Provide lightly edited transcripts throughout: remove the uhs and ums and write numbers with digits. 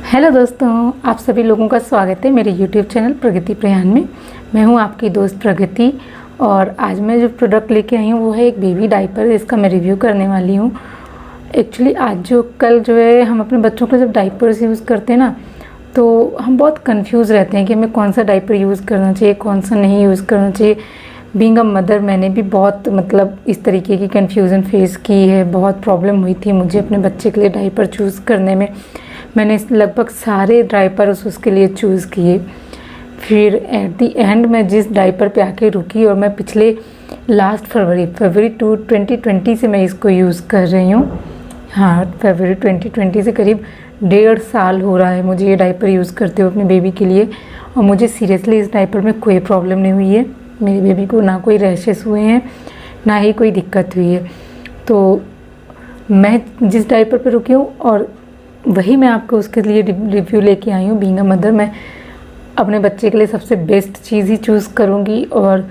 Hello दोस्तों, आप सभी लोगों का स्वागत है मेरे YouTube चैनल प्रगति प्रयान में। मैं हूं आपकी दोस्त प्रगति और आज मैं जो प्रोडक्ट लेके आई हूं वो है एक बेबी डाइपर। इसका मैं रिव्यू करने वाली हूं। एक्चुअली कल जो है हम अपने बच्चों को जब डाइपर्स यूज़ करते हैं ना, तो हम बहुत कंफ्यूज रहते हैं कि हमें कौन सा डाइपर यूज़ करना चाहिए, कौन सा नहीं यूज़ करना चाहिए। बीइंग अ मदर मैंने भी बहुत इस तरीके की कन्फ्यूज़न फेस की है। बहुत प्रॉब्लम हुई थी मुझे अपने बच्चे के लिए डाइपर चूज़ करने में। मैंने लगभग सारे डाइपर उसके लिए चूज़ किए। फिर एट दी एंड मैं जिस डाइपर पे आके रुकी और मैं पिछले लास्ट फरवरी 2020 से मैं इसको यूज़ कर रही हूँ। हाँ, फरवरी 2020 से करीब 1.5 साल हो रहा है मुझे ये डाइपर यूज़ करते हुए अपने बेबी के लिए। और मुझे सीरियसली इस डाइपर में कोई प्रॉब्लम नहीं हुई है। मेरे बेबी को ना कोई रैशेस हुए हैं, ना ही कोई दिक्कत हुई है। तो मैं जिस डाइपर पे रुकी हूँ और वही मैं आपको उसके लिए रिव्यू लेके आई हूँ। बीइंग अ मदर मैं अपने बच्चे के लिए सबसे बेस्ट चीज़ ही चूज़ करूँगी और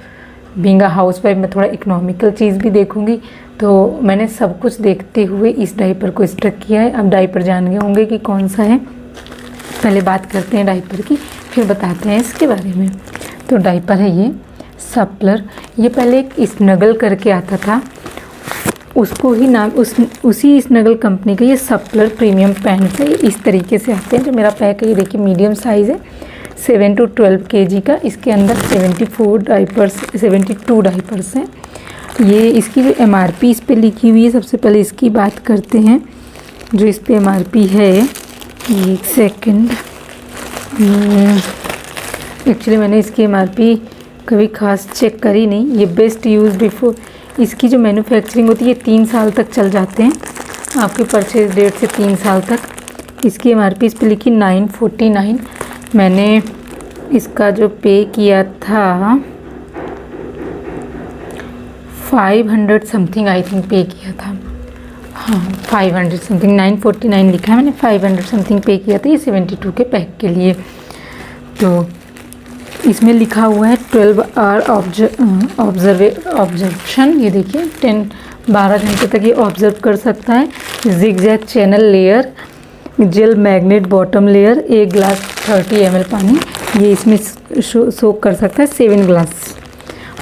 बीइंग अ हाउसवाइफ मैं थोड़ा इकोनॉमिकल चीज़ भी देखूँगी। तो मैंने सब कुछ देखते हुए इस डाइपर को स्टक किया है। अब डाइपर जान गए होंगे कि कौन सा है। पहले बात करते हैं डाइपर की, फिर बताते हैं इसके बारे में। तो डाइपर है ये सप्लर। ये पहले एक स्नगल करके आता था, उसको ही नाम उसी स्नगल कंपनी का ये सप्लर प्रीमियम पैंट्स है। इस तरीके से आते हैं। जो मेरा पैक है ये देखिए मीडियम साइज़ है, 7 to 12 kg का। इसके अंदर 72 डाइपर्स हैं। ये इसकी जो MRP इस पे लिखी हुई है, सबसे पहले इसकी बात करते हैं। जो इस पे MRP है, एक सेकंड, एक्चुअली मैंने इसकी MRP कभी खास चेक करी नहीं। ये बेस्ट यूज़ बिफोर, इसकी जो मैन्युफैक्चरिंग होती है 3 साल तक चल जाते हैं आपके परचेज डेट से 3 साल तक। इसकी MRP इस पे लिखी 949। मैंने इसका जो पे किया था 500 समथिंग आई थिंक पे किया था। हाँ, 500 समथिंग, 949 लिखा है, मैंने 500 समथिंग पे किया था ये 72 के पैक के लिए। तो इसमें लिखा हुआ है 12 आवर ऑब्जर्वेशन। ये देखिए 12 घंटे तक ये ऑब्जर्व कर सकता है। Zigzag channel layer, gel magnet bottom layer, 1 glass 30 ml पानी ये इसमें सोक कर सकता है, 7 ग्लास।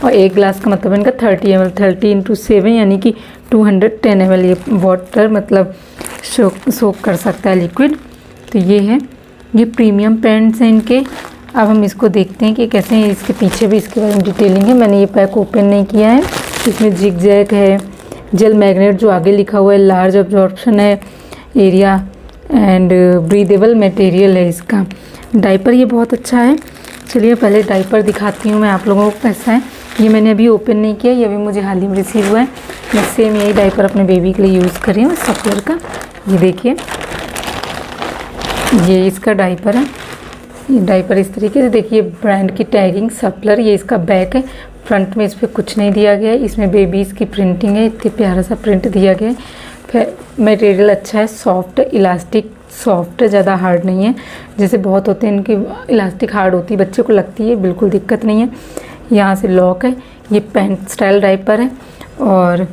और 1 ग्लास का मतलब इनका 30 ml, 30 × 7 यानी कि 210 ml ये वाटर सोक कर सकता है लिक्विड। तो ये है, ये प्रीमियम पैंट्स हैं इनके। अब हम इसको देखते हैं कि कैसे हैं। इसके पीछे भी इसके बारे में डिटेलिंग है। मैंने ये पैक ओपन नहीं किया है। इसमें जिगजैग है, जेल मैग्नेट जो आगे लिखा हुआ है, लार्ज अब्जॉर्प्शन है, एरिया एंड ब्रीदेबल मटेरियल है इसका। डाइपर ये बहुत अच्छा है। चलिए पहले डाइपर दिखाती हूँ मैं आप लोगों को कैसा है। ये मैंने अभी ओपन नहीं किया, ये अभी मुझे हाल ही में रिसीव हुआ है। मैं सेम यही डाइपर अपने बेबी के लिए यूज़ कर रही हूँ, सप्लर का। ये देखिए, ये इसका डाइपर है। ये डाइपर इस तरीके से, देखिए ब्रांड की टैगिंग सप्लर। ये इसका बैक है। फ्रंट में इस पर कुछ नहीं दिया गया है। इसमें बेबीज़ की प्रिंटिंग है, इतनी प्यारा सा प्रिंट दिया गया है। फिर मटेरियल अच्छा है, सॉफ्ट, इलास्टिक सॉफ्ट है, ज़्यादा हार्ड नहीं है। जैसे बहुत होते हैं इनकी इलास्टिक हार्ड होती है, बच्चे को लगती है, बिल्कुल दिक्कत नहीं है। यहाँ से लॉक है। ये पैंट स्टाइल डाइपर है। और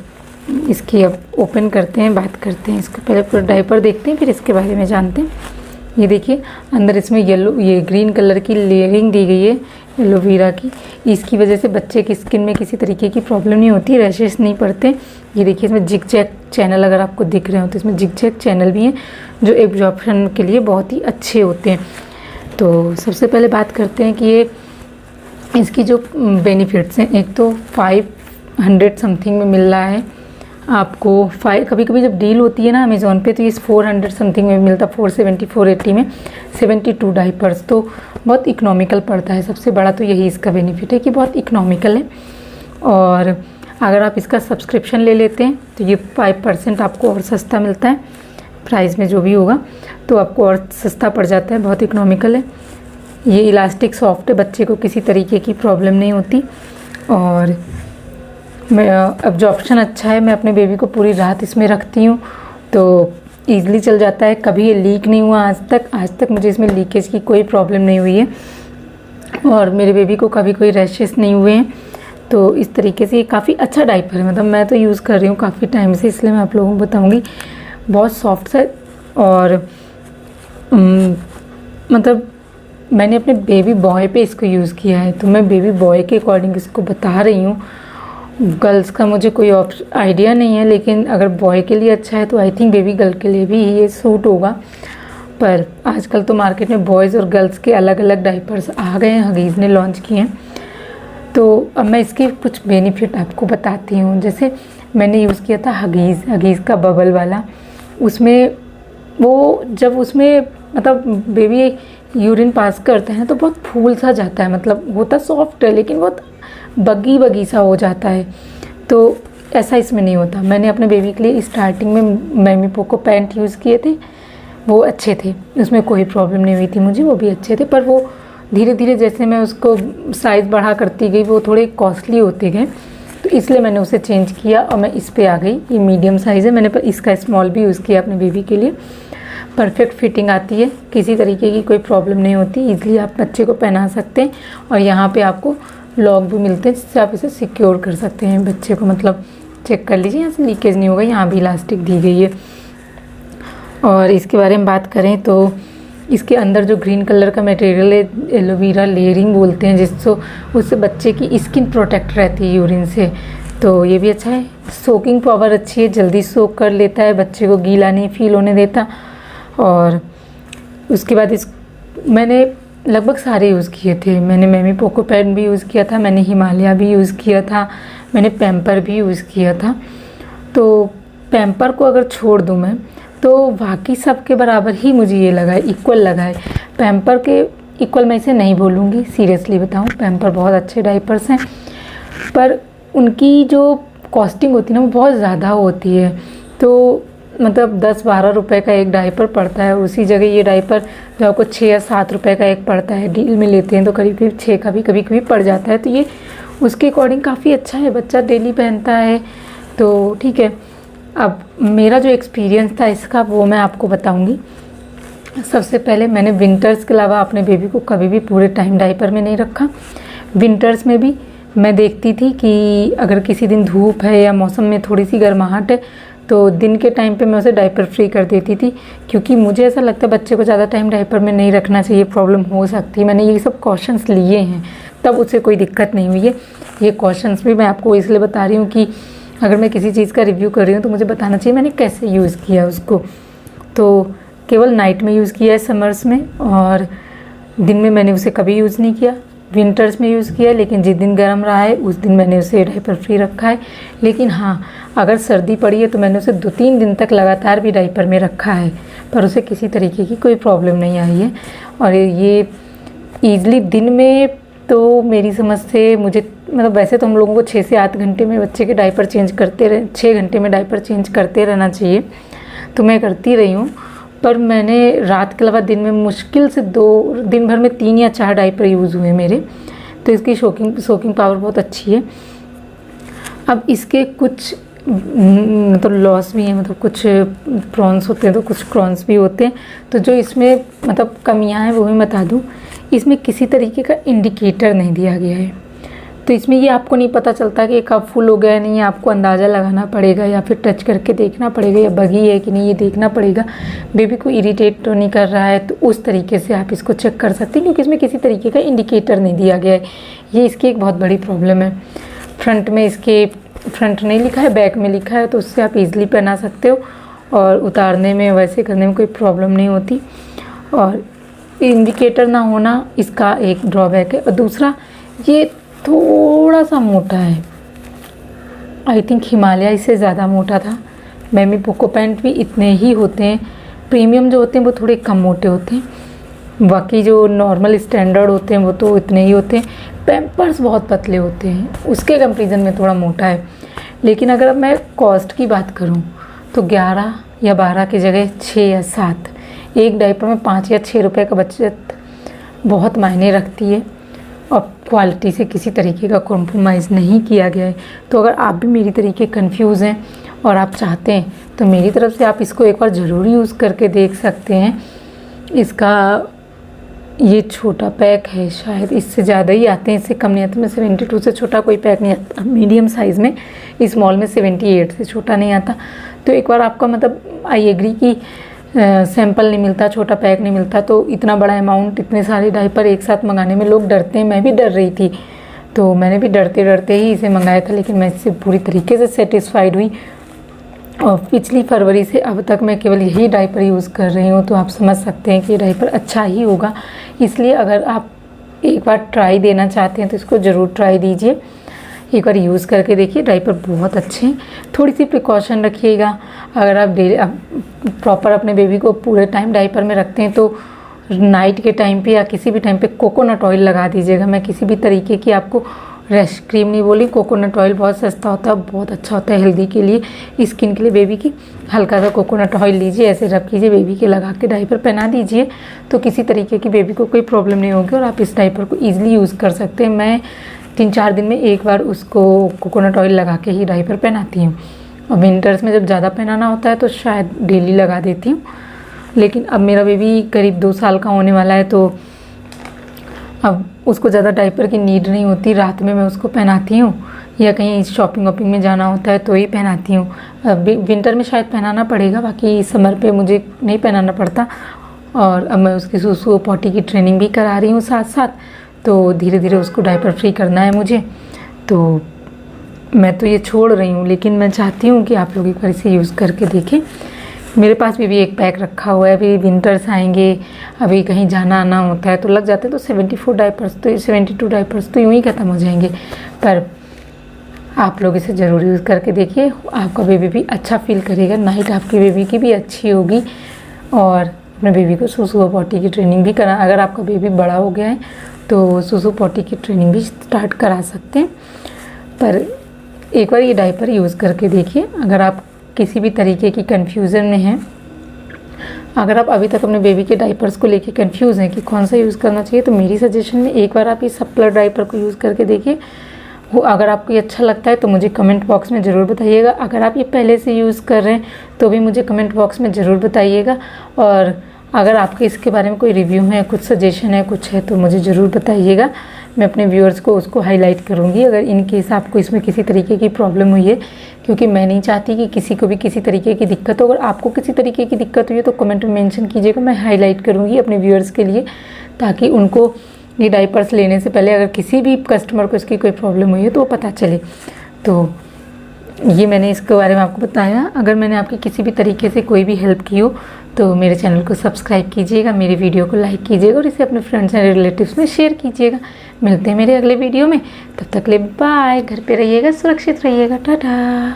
इसकी अब ओपन करते हैं, बात करते हैं इसको। पहले पूरा डाइपर देखते हैं, फिर इसके बारे में जानते हैं। ये देखिए अंदर इसमें ये ग्रीन कलर की लेयरिंग दी गई है, एलोवेरा की। इसकी वजह से बच्चे की स्किन में किसी तरीके की प्रॉब्लम नहीं होती, रैशेस नहीं पड़ते। ये देखिए इसमें जिगजैग चैनल अगर आपको दिख रहे हो तो इसमें जिगजैग चैनल भी हैं जो एब्जॉर्प्शन के लिए बहुत ही अच्छे होते हैं। तो सबसे पहले बात करते हैं कि ये इसकी जो बेनिफिट्स हैं। एक तो 500 समथिंग में मिल रहा है आपको। कभी कभी जब डील होती है ना अमेज़ॉन पे, तो ये 400 समथिंग में मिलता, 470 480 में 72 डाइपर्स। तो बहुत इकोनॉमिकल पड़ता है। सबसे बड़ा तो यही इसका बेनिफिट है कि बहुत इकोनॉमिकल है। और अगर आप इसका सब्सक्रिप्शन ले लेते हैं तो ये 5% आपको और सस्ता मिलता है, प्राइस में जो भी होगा तो आपको और सस्ता पड़ जाता है। बहुत इकोनॉमिकल है। ये इलास्टिक सॉफ्ट है, बच्चे को किसी तरीके की प्रॉब्लम नहीं होती। और एब्जॉर्प्शन अच्छा है। मैं अपने बेबी को पूरी रात इसमें रखती हूँ तो ईज़िली चल जाता है। कभी ये लीक नहीं हुआ आज तक मुझे इसमें लीकेज की कोई प्रॉब्लम नहीं हुई है। और मेरे बेबी को कभी कोई रैशेस नहीं हुए हैं। तो इस तरीके से ये काफ़ी अच्छा डाइपर है। मतलब मैं तो यूज़ कर रही हूँ काफ़ी टाइम से, इसलिए मैं आप लोगों को बताऊँगी। बहुत सॉफ्ट है और मतलब मैंने अपने बेबी बॉय पे इसको यूज़ किया है, तो मैं बेबी बॉय के अकॉर्डिंग इसको बता रही हूँ। गर्ल्स का मुझे कोई आइडिया नहीं है, लेकिन अगर बॉय के लिए अच्छा है तो आई थिंक बेबी गर्ल के लिए भी ये सूट होगा। पर आजकल तो मार्केट में बॉयज़ और गर्ल्स के अलग अलग डाइपर्स आ गए हैं, हगीज़ ने लॉन्च किए हैं। तो अब मैं इसके कुछ बेनिफिट आपको बताती हूँ। जैसे मैंने यूज़ किया था हगीज़ का बबल वाला। उसमें वो जब उसमें मतलब बेबी यूरिन पास करते हैं तो बहुत फूल सा जाता है, मतलब होता सॉफ्ट है लेकिन बहुत बगी सा हो जाता है। तो ऐसा इसमें नहीं होता। मैंने अपने बेबी के लिए स्टार्टिंग में मैमी पोको पैंट यूज़ किए थे, वो अच्छे थे, उसमें कोई प्रॉब्लम नहीं हुई थी मुझे, वो भी अच्छे थे। पर वो धीरे धीरे जैसे मैं उसको साइज़ बढ़ा करती गई वो थोड़े कॉस्टली होते गए, तो इसलिए मैंने उसे चेंज किया और मैं इस पे आ गई। ये मीडियम साइज़ है, मैंने इसका स्मॉल भी यूज़ किया अपने बेबी के लिए। परफेक्ट फिटिंग आती है, किसी तरीके की कोई प्रॉब्लम नहीं होती, ईज़िली आप बच्चे को पहना सकते हैं। और यहाँ पे आपको लॉक भी मिलते हैं जिससे आप इसे सिक्योर कर सकते हैं बच्चे को। मतलब चेक कर लीजिए, यहाँ से लीकेज नहीं होगा, यहाँ भी इलास्टिक दी गई है। और इसके बारे में बात करें तो इसके अंदर जो ग्रीन कलर का मटेरियल है, एलोवेरा लेयरिंग बोलते हैं जिससे उससे बच्चे की स्किन प्रोटेक्ट रहती है यूरिन से, तो ये भी अच्छा है। सोकिंग पावर अच्छी है, जल्दी सोक कर लेता है, बच्चे को गीला नहीं फील होने देता। और उसके बाद मैंने लगभग सारे यूज़ किए थे। मैंने मैमी पोको पैड भी यूज़ किया था, मैंने हिमालय भी यूज़ किया था, मैंने पैम्पर भी यूज़ किया था। तो पैम्पर को अगर छोड़ दूँ मैं तो बाकी सब के बराबर ही मुझे ये लगा है, इक्वल लगा है। पैम्पर के इक्वल मैं इसे नहीं बोलूँगी, सीरियसली बताऊँ, पैम्पर बहुत अच्छे डाइपर्स हैं, पर उनकी जो कॉस्टिंग होती है ना वो बहुत ज़्यादा होती है। तो मतलब 10-12 रुपए का एक डाइपर पड़ता है, उसी जगह ये डाइपर जो आपको 6 या 7 रुपए का एक पड़ता है, डील में लेते हैं तो करीब करीब 6 का भी कभी कभी पड़ जाता है। तो ये उसके अकॉर्डिंग काफ़ी अच्छा है, बच्चा डेली पहनता है तो ठीक है। अब मेरा जो एक्सपीरियंस था इसका वो मैं आपको बताऊंगी। सबसे पहले मैंने विंटर्स के अलावा अपने बेबी को कभी भी पूरे टाइम डाइपर में नहीं रखा। विंटर्स में भी मैं देखती थी कि अगर किसी दिन धूप है या मौसम में थोड़ी सी गर्माहट है तो दिन के टाइम पे मैं उसे डाइपर फ्री कर देती थी, क्योंकि मुझे ऐसा लगता है बच्चे को ज़्यादा टाइम डाइपर में नहीं रखना चाहिए, प्रॉब्लम हो सकती है। मैंने ये सब कॉशंस लिए हैं, तब उसे कोई दिक्कत नहीं हुई है। ये कॉशंस भी मैं आपको इसलिए बता रही हूँ कि अगर मैं किसी चीज़ का रिव्यू कर रही हूँ तो मुझे बताना चाहिए मैंने कैसे यूज़ किया उसको। तो केवल नाइट में यूज़ किया है समर्स में, और दिन में मैंने उसे कभी यूज़ नहीं किया। विंटर्स में यूज़ किया है, लेकिन जिस दिन गर्म रहा है उस दिन मैंने उसे डाइपर फ्री रखा है। लेकिन हाँ, अगर सर्दी पड़ी है तो मैंने उसे 2-3 दिन तक लगातार भी डाइपर में रखा है, पर उसे किसी तरीके की कोई प्रॉब्लम नहीं आई है। और ये ईज़िली दिन में तो मेरी समझ से मुझे मतलब वैसे तो हम लोगों को 6 से 8 घंटे में बच्चे के डाइपर चेंज करते रहे, 6 घंटे में डाइपर चेंज करते रहना चाहिए, तो मैं करती रही हूँ। पर मैंने रात के अलावा दिन में मुश्किल से दिन भर में 3 या 4 डाइपर यूज़ हुए मेरे, तो इसकी सोकिंग पावर बहुत अच्छी है। अब इसके कुछ मतलब लॉस भी हैं, मतलब कुछ प्रॉन्स होते हैं तो कुछ क्रॉन्स भी होते हैं। तो जो इसमें मतलब कमियां हैं वो भी बता दूं। इसमें किसी तरीके का इंडिकेटर नहीं दिया गया है, तो इसमें ये आपको नहीं पता चलता कि कब फुल हो गया है, नहीं, आपको अंदाज़ा लगाना पड़ेगा या फिर टच करके देखना पड़ेगा या बगी है कि नहीं, ये देखना पड़ेगा। बेबी को इरिटेट तो नहीं कर रहा है, तो उस तरीके से आप इसको चेक कर सकते हैं, क्योंकि इसमें किसी तरीके का इंडिकेटर नहीं दिया गया है। ये इसकी एक बहुत बड़ी प्रॉब्लम है। फ्रंट में इसके फ्रंट नहीं लिखा है, बैक में लिखा है, तो उससे आप ईज़िली पहना सकते हो और उतारने में वैसे करने में कोई प्रॉब्लम नहीं होती। और इंडिकेटर ना होना इसका एक ड्रॉबैक है। और दूसरा, ये थोड़ा सा मोटा है, आई थिंक हिमालय इससे ज़्यादा मोटा था। मैमी पोको पैंट भी इतने ही होते हैं, प्रीमियम जो होते हैं वो थोड़े कम मोटे होते हैं, बाकी जो नॉर्मल स्टैंडर्ड होते हैं वो तो इतने ही होते हैं। पैम्पर्स बहुत पतले होते हैं, उसके कंपेरिजन में थोड़ा मोटा है। लेकिन अगर मैं कॉस्ट की बात करूं तो 11 या 12 की जगह 6 या 7, एक डाइपर में 5 या 6 रुपए का बचत बहुत मायने रखती है। और क्वालिटी से किसी तरीके का कॉम्प्रोमाइज़ नहीं किया गया है। तो अगर आप भी मेरी तरीके कन्फ्यूज़ हैं और आप चाहते हैं तो मेरी तरफ से आप इसको एक बार ज़रूर यूज़ करके देख सकते हैं। इसका ये छोटा पैक है, शायद इससे ज़्यादा ही आते हैं, इससे कम नहीं आते। मैं 72 से छोटा कोई पैक नहीं आता मीडियम साइज़ में, स्मॉल में 78 से छोटा नहीं आता। तो एक बार आपका मतलब आई एग्री कि सैंपल नहीं मिलता, छोटा पैक नहीं मिलता, तो इतना बड़ा अमाउंट, इतने सारे डायपर एक साथ मंगाने में लोग डरते हैं। मैं भी डर रही थी, तो मैंने भी डरते डरते ही इसे मंगाया था, लेकिन मैं इससे पूरी तरीके से सेटिस्फाइड हुई। और पिछली फरवरी से अब तक मैं केवल यही डायपर यूज़ कर रही हूँ, तो आप समझ सकते हैं कि ये डायपर अच्छा ही होगा। इसलिए अगर आप एक बार ट्राई देना चाहते हैं तो इसको ज़रूर ट्राई दीजिए, एक बार यूज़ करके देखिए। डायपर बहुत अच्छे हैं, थोड़ी सी प्रिकॉशन रखिएगा। अगर आप प्रॉपर अपने बेबी को पूरे टाइम डायपर में रखते हैं तो नाइट के टाइम पे या किसी भी टाइम पे कोकोनट ऑयल लगा दीजिएगा। मैं किसी भी तरीके की आपको रैश क्रीम नहीं बोली, कोकोनट ऑयल बहुत सस्ता होता है, बहुत अच्छा होता है हेल्दी के लिए, स्किन के लिए। बेबी की हल्का सा कोकोनट ऑयल लीजिए, ऐसे रब कीजिए, बेबी के लगा के डायपर पहना दीजिए, तो किसी तरीके की बेबी को कोई प्रॉब्लम नहीं होगी और आप इस डायपर को ईजिली यूज़ कर सकते हैं। मैं 3-4 दिन में एक बार उसको कोकोनट ऑयल लगा के ही डायपर पहनाती हूँ। और विंटर्स में जब ज़्यादा पहनाना होता है तो शायद डेली लगा देती हूँ, लेकिन अब मेरा बेबी करीब 2 साल का होने वाला है, तो अब उसको ज़्यादा डायपर की नीड नहीं होती। रात में मैं उसको पहनाती हूँ या कहीं शॉपिंग वॉपिंग में जाना होता है तो ही पहनाती हूँ। विंटर में शायद पहनाना पड़ेगा, बाकी समर पे मुझे नहीं पहनाना पड़ता। और अब मैं उसकी सूसू पॉटी की ट्रेनिंग भी करा रही हूँ साथ साथ, तो धीरे धीरे उसको डायपर फ्री करना है मुझे। तो मैं तो ये छोड़ रही हूँ, लेकिन मैं चाहती हूँ कि आप लोग एक बार इसे यूज़ करके देखें। मेरे पास भी एक पैक रखा हुआ है, अभी विंटर्स आएंगे, अभी कहीं जाना आना होता है तो लग जाते हैं, तो 72 डायपर्स तो यूँ ही ख़त्म हो जाएंगे। पर आप लोग इसे ज़रूर यूज़ करके देखिए, आपका बेबी भी अच्छा फील करेगा, नाइट आपकी बेबी की भी अच्छी होगी। और अपने बेबी को सूसू और पॉटी की ट्रेनिंग भी करा, अगर आपका बेबी बड़ा हो गया है तो सूसू पॉटी की ट्रेनिंग भी स्टार्ट करा सकते हैं। पर एक बार ये डायपर यूज़ करके देखिए। अगर आप किसी भी तरीके की कन्फ्यूज़न में हैं, अगर आप अभी तक अपने बेबी के डायपर्स को लेके कंफ्यूज हैं कि कौन सा यूज़ करना चाहिए, तो मेरी सजेशन में एक बार आप इस सप्लर डायपर को यूज़ करके देखिए। वो अगर आपको ये अच्छा लगता है तो मुझे कमेंट बॉक्स में ज़रूर बताइएगा। अगर आप ये पहले से यूज़ कर रहे हैं तो भी मुझे कमेंट बॉक्स में ज़रूर बताइएगा। और अगर आपके इसके बारे में कोई रिव्यू है, कुछ सजेशन है, कुछ है, तो मुझे ज़रूर बताइएगा। मैं अपने व्यूअर्स को उसको हाईलाइट करूँगी अगर इन केस आपको इसमें किसी तरीके की प्रॉब्लम हुई है, क्योंकि मैं नहीं चाहती कि किसी को भी किसी तरीके की दिक्कत हो। अगर आपको किसी तरीके की दिक्कत हुई है तो कमेंट में मेंशन कीजिएगा, मैं हाईलाइट करूँगी अपने व्यूअर्स के लिए, ताकि उनको ये डायपर्स लेने से पहले अगर किसी भी कस्टमर को इसकी कोई प्रॉब्लम हुई है तो वो पता चले। तो ये मैंने इसके बारे में आपको बताया। अगर मैंने आपकी किसी भी तरीके से कोई भी हेल्प की हो तो मेरे चैनल को सब्सक्राइब कीजिएगा, मेरी वीडियो को लाइक कीजिएगा और इसे अपने फ्रेंड्स एंड रिलेटिव्स में शेयर कीजिएगा। मिलते हैं मेरे अगले वीडियो में, तब तक ले बाय। घर पे रहिएगा, सुरक्षित रहिएगा, टाटा।